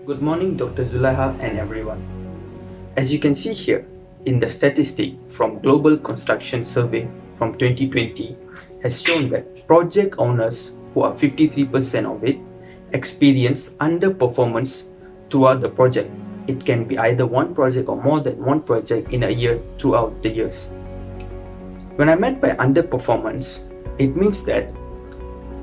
Good morning, Dr. Zulaiha and everyone. As you can see here, in the statistic from Global Construction Survey from 2020 has shown that project owners, who are 53% of it, experience underperformance throughout the project. It can be either one project or more than one project in a year throughout the years. When I meant by underperformance, it means that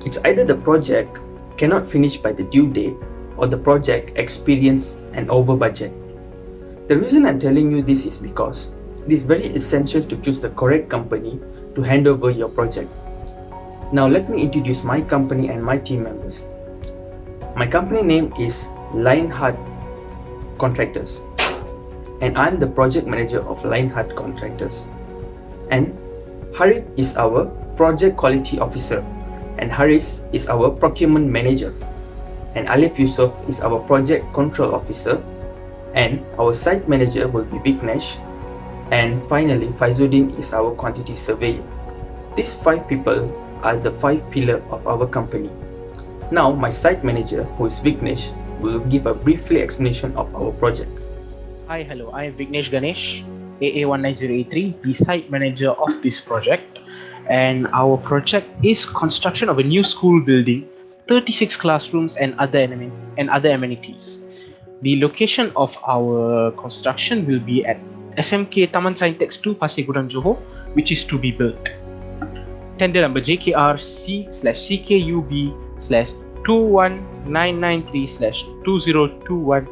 it's either the project cannot finish by the due date or the project experience an over budget. The reason I'm telling you this is because it is very essential to choose the correct company to hand over your project. Now let me introduce my company and my team members. My company name is Lionheart Contractors, and I'm the project manager of Lionheart Contractors. And Harit is our project quality officer, and Haris is our procurement manager, and Alif Yusuf is our project control officer, and our site manager will be Vignesh, and finally Faizuddin is our quantity surveyor. These 5 people are the 5 pillars of our company. Now my site manager, who is Vignesh, will give a briefly explanation of our project. Hi, hello, I am Vignesh Ganesh, AA19083, the site manager of this project. And our project is construction of a new school building, 36 classrooms and other amenities. The location of our construction will be at SMK Taman Saintex 2 Pasir Gudang Johor, which is to be built. Tender number JKR C/CKUB/21993/2021.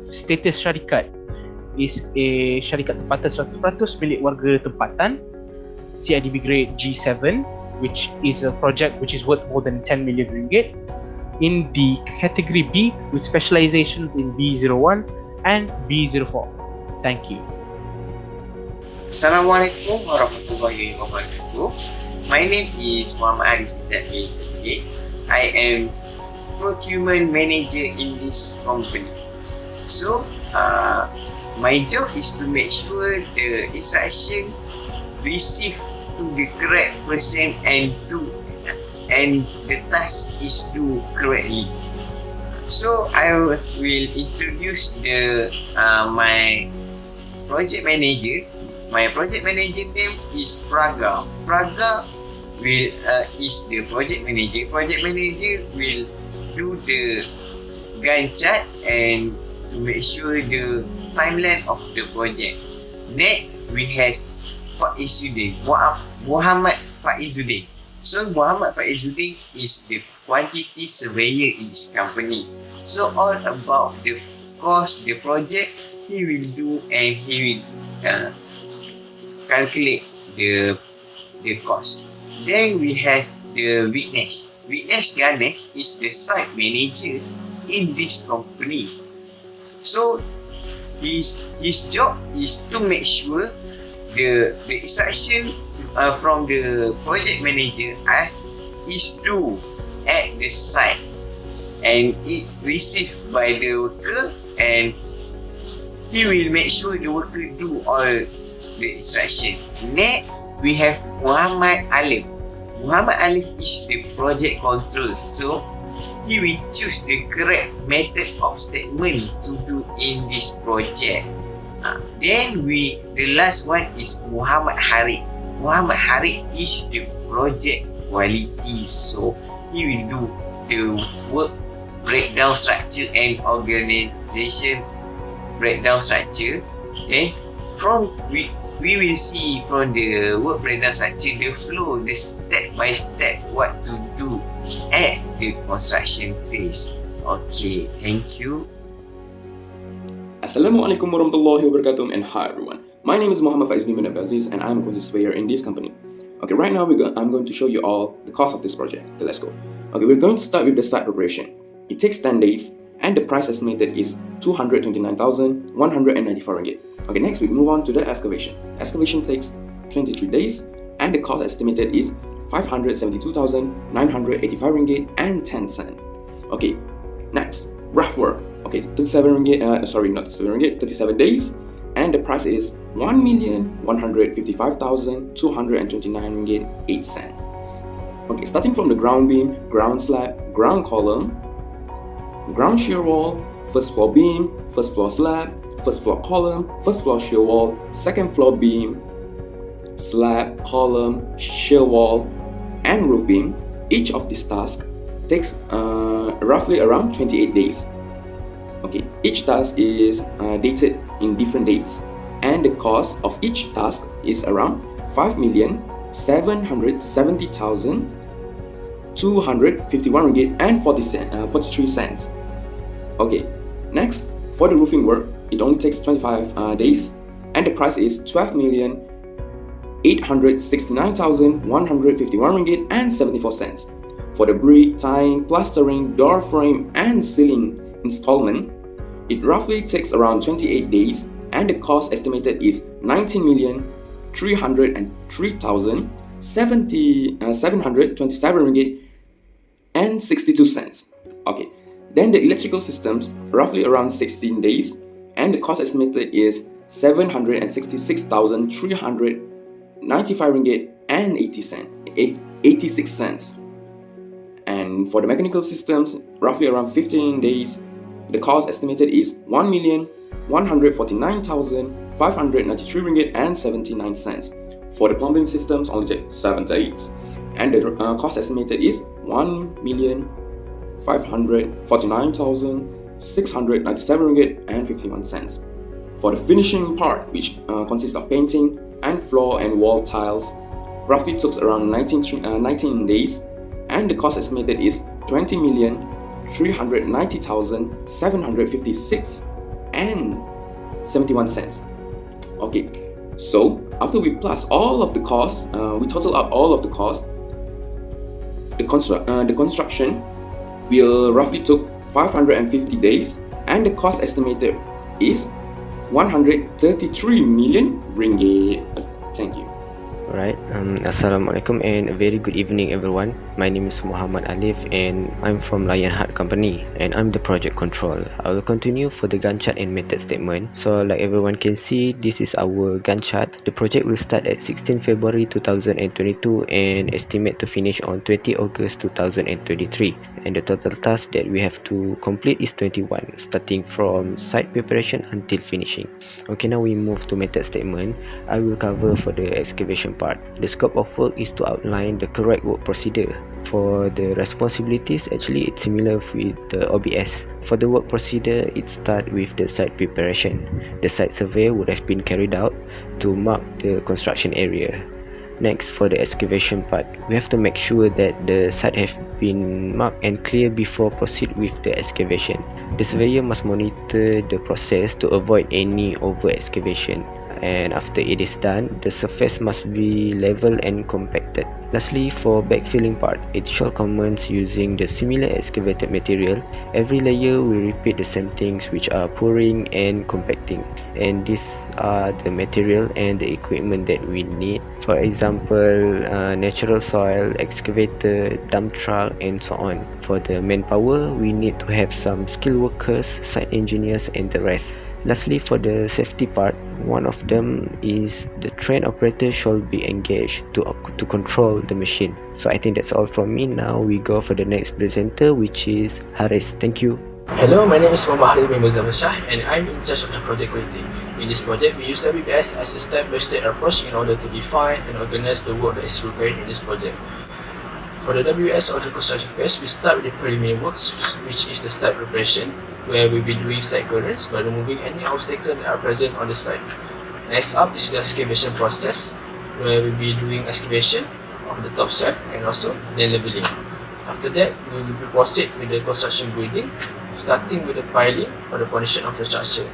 Status syarikat is a syarikat tempatan 100% milik warga tempatan, CIDB grade G7, which is a project which is worth more than 10 million ringgit in the category B with specializations in B01 and B04. Thank you. Assalamualaikum warahmatullahi wabarakatuh. My name is Muhammad Aris. I am procurement manager in this company. So, my job is to make sure the instruction receive to the correct person and the task is do correctly. So I will introduce my project manager. My project manager name is Praga. Praga is the project manager. Project manager will do the Gantt chart and to make sure the timeline of the project. Next, we have Muhammad Faizuddin. So Muhammad Faizuddin is the quantity surveyor in this company. So all about the cost, the project, he will do and he will calculate the cost. Then we have the Vignesh. Vignesh Ganesh is the site manager in this company. So his job is to make sure the instruction from the project manager is due at the site and it received by the worker, and he will make sure the worker do all the instruction. Next, we have Muhammad Alif. Muhammad Alif is the project control. So he will choose the correct method of statement to do in this project. Then the last one is Muhammad Harit. Muhammad Harit is the project quality. So he will do the work breakdown structure and organization breakdown structure. Then we will see from the work breakdown structure the flow, the step by step what to do at the construction phase. Okay, thank you. Assalamualaikum warahmatullahi wabarakatuh, and hi everyone. My name is Muhammad Faizuddin bin Abdulaziz and I'm a quantity surveyor in this company. Okay, right now I'm going to show you all the cost of this project. Okay, let's go. Okay, we're going to start with the site preparation. It takes 10 days and the price estimated is 229,194 ringgit. Okay, next we move on to the excavation. Excavation takes 23 days and the cost estimated is 572,985 ringgit and 10 cents. Okay, next, rough work. Okay, 37 ringgit, 37 days, and the price is 1,155,229 ringgit 8 cents. Okay, starting from the ground beam, ground slab, ground column, ground shear wall, first floor beam, first floor slab, first floor column, first floor shear wall, second floor beam, slab, column, shear wall, and roof beam. Each of these tasks takes roughly around 28 days. Okay, each task is dated in different dates, and the cost of each task is around 5,770,251 ringgit and 43 cents. Okay, next, for the roofing work, it only takes 25 days, and the price is 12,869,151 ringgit and 74 cents. For the brick, tying, plastering, door frame, and ceiling installment, it roughly takes around 28 days, and the cost estimated is 19,303,727 ringgit and 62 cents. Okay, then the electrical systems, roughly around 16 days, and the cost estimated is 766,395 ringgit and 86 cents. And for the mechanical systems, roughly around 15 days, the cost estimated is 1,149,593 ringgit and 79 cents. For the plumbing systems, only take 7 days, and the cost estimated is 1,549,697 ringgit and 51 cents. For the finishing part, which consists of painting and floor and wall tiles, roughly took around 19 days, and the cost estimated is 20,390,756 and 71 cents. Okay, so after we plus all of the costs, we total up all of the costs, the construction will roughly took 550 days, and the cost estimated is 133 million ringgit. Thank you. Alright, Assalamualaikum and a very good evening everyone. My name is Muhammad Alif and I'm from Lionheart Company and I'm the project control. I will continue for the Gantt chart and method statement. So like everyone can see, this is our Gantt chart. The project will start at 16 February 2022 and estimate to finish on 20 August 2023. And the total task that we have to complete is 21, starting from site preparation until finishing. Okay, now we move to method statement. I will cover for the excavation part. The scope of work is to outline the correct work procedure. For the responsibilities, actually it's similar with the OBS. For the work procedure, it starts with the site preparation. The site survey would have been carried out to mark the construction area. Next, for the excavation part, we have to make sure that the site have been marked and clear before proceed with the excavation. The surveyor must monitor the process to avoid any over excavation. And after it is done, the surface must be level and compacted. Lastly, for backfilling part, it shall commence using the similar excavated material. Every layer will repeat the same things, which are pouring and compacting, and these are the material and the equipment that we need. For example, natural soil, excavator, dump truck, and so on. For the manpower, we need to have some skilled workers, site engineers, and the rest. Lastly, for the safety part, one of them is the train operator shall be engaged to control the machine. So I think that's all from me. Now we go for the next presenter, which is Haris. Thank you. Hello, my name is Muhammad Haris bin Muzaffar Shah and I'm in charge of the project quality. In this project, we use WBS as a step-by-step approach in order to define and organize the work that is required in this project. For the WS or the construction phase, we start with the preliminary works, which is the site preparation, where we'll be doing site clearance by removing any obstacles that are present on the site. Next up is the excavation process, where we'll be doing excavation of the topsoil and also then leveling. After that, we will proceed with the construction building, starting with the piling for the foundation of the structure.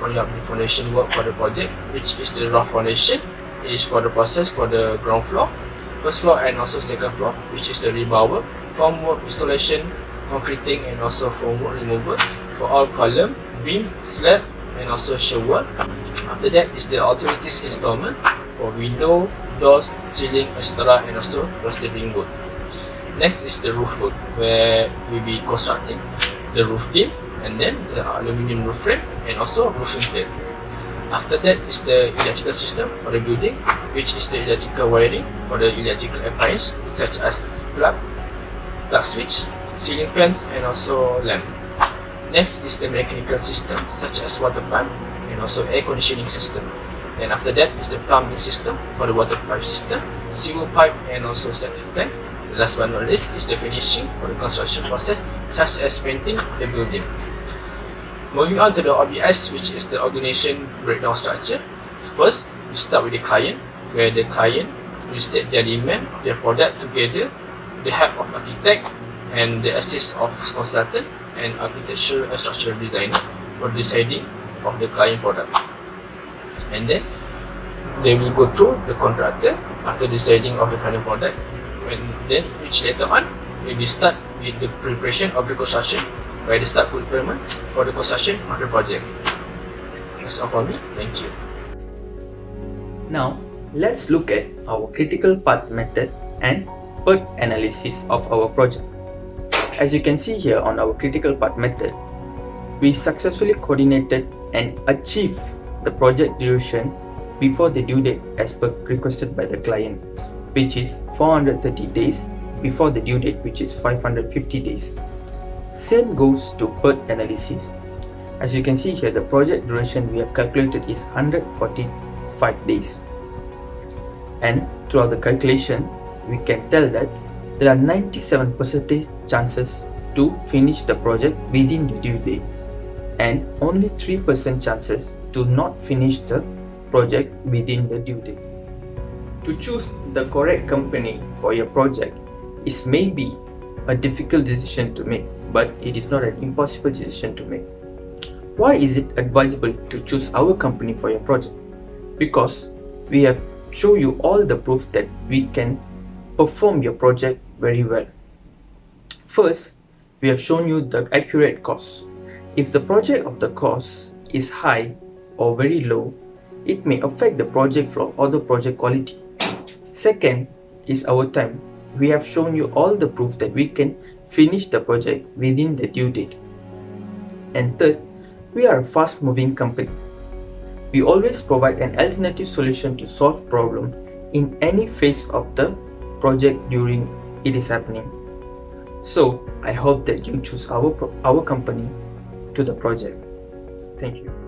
Following up the foundation work for the project, which is the rough foundation, is for the process for the ground floor, first floor and also second floor, which is the rebar work, formwork installation, concreting and also formwork removal for all column, beam, slab and also shear wall. After that is the alternatives installment for window, doors, ceiling, etc. and also plastering work. Next is the roof work, where we'll be constructing the roof beam and then the aluminium roof frame and also roofing plate. After that is the electrical system for the building, which is the electrical wiring for the electrical appliance such as plug switch, ceiling fans, and also lamp. Next is the mechanical system such as water pump and also air conditioning system. Then after that is the plumbing system for the water pipe system, sewer pipe, and also septic tank. Last but not least is the finishing for the construction process such as painting the building. Moving on to the OBS, which is the organization breakdown structure. First, we start with the client, where the client will state their demand of their product together with the help of architect and the assist of consultant and architectural and structural designer for deciding of the client product. And then they will go through the contractor after deciding of the final product, and then which later on we will start with the preparation of the construction by the start requirement for the construction of the project. That's all for me. Thank you. Now, let's look at our critical path method and PERT analysis of our project. As you can see here on our critical path method, we successfully coordinated and achieved the project duration before the due date as per requested by the client, which is 430 days before the due date, which is 550 days. Same goes to PERT analysis. As you can see here, the project duration we have calculated is 145 days. And throughout the calculation, we can tell that there are 97% chances to finish the project within the due date and only 3% chances to not finish the project within the due date. To choose the correct company for your project is maybe a difficult decision to make, but it is not an impossible decision to make. Why is it advisable to choose our company for your project? Because we have shown you all the proof that we can perform your project very well. First, we have shown you the accurate cost. If the project of the cost is high or very low, it may affect the project flow or the project quality. Second is our time. We have shown you all the proof that we can finish the project within the due date. And third, we are a fast moving company. We always provide an alternative solution to solve problem in any phase of the project during it is happening. So I hope that you choose our company to the project. Thank you.